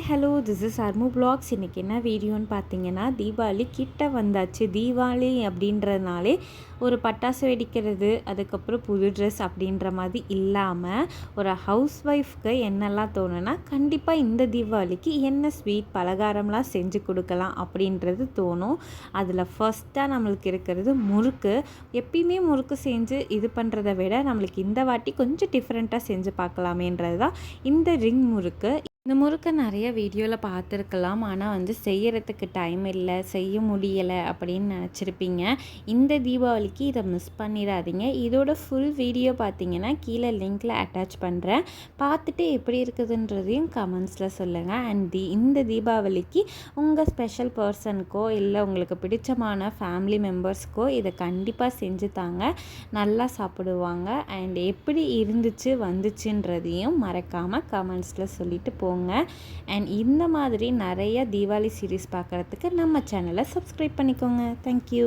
Hi hello this is Armu vlogs. இன்றைக்கி என்ன வீடியோன்னு பார்த்தீங்கன்னா, தீபாவளி கிட்ட வந்தாச்சு. தீபாவளி அப்படின்றதுனாலே ஒரு பட்டாசு வெடிக்கிறது, அதுக்கப்புறம் புது ட்ரெஸ் அப்படின்ற மாதிரி இல்லாமல் ஒரு ஹவுஸ் ஒய்ஃப்க்கு என்னெல்லாம் தோணுன்னா, கண்டிப்பாக இந்த தீபாவளிக்கு என்ன ஸ்வீட் பலகாரம்லாம் செஞ்சு கொடுக்கலாம் அப்படின்றது தோணும். அதில் ஃபர்ஸ்ட்டாக நம்மளுக்கு இருக்கிறது முறுக்கு. எப்பயுமே முறுக்கு செஞ்சு இது பண்ணுறதை விட நம்மளுக்கு இந்த வாட்டி கொஞ்சம் டிஃப்ரெண்ட்டாக செஞ்சு பார்க்கலாமேன்றது தான் இந்த ரிங் முறுக்கு. இந்த முறுக்கை நிறைய வீடியோவில் பார்த்துருக்கலாம், ஆனால் செய்யறதுக்கு டைம் இல்லை, செய்ய முடியலை அப்படின்னு நினச்சிருப்பீங்க. இந்த தீபாவளிக்கு இதை மிஸ் பண்ணிடாதீங்க. இதோட ஃபுல் வீடியோ பார்த்தீங்கன்னா கீழே லிங்க்கில் அட்டாச் பண்ணுறேன். பார்த்துட்டு எப்படி இருக்குதுன்றதையும் கமெண்ட்ஸில் சொல்லுங்கள். அண்ட் இந்த தீபாவளிக்கு உங்கள் ஸ்பெஷல் பர்சனுக்கோ இல்லை உங்களுக்கு பிடிச்சமான ஃபேமிலி மெம்பர்ஸ்க்கோ இதை கண்டிப்பாக செஞ்சு தாங்க, நல்லா சாப்பிடுவாங்க. அண்ட் எப்படி இருந்துச்சு வந்துச்சுன்றதையும் மறக்காமல் கமெண்ட்ஸில் சொல்லிட்டு போங்க. அண்ட் இந்த மாதிரி நிறைய தீபாவளி சீரீஸ் பார்க்குறதுக்கு நம்ம சேனலை சப்ஸ்கிரைப் பண்ணிக்கோங்க. தேங்க்யூ.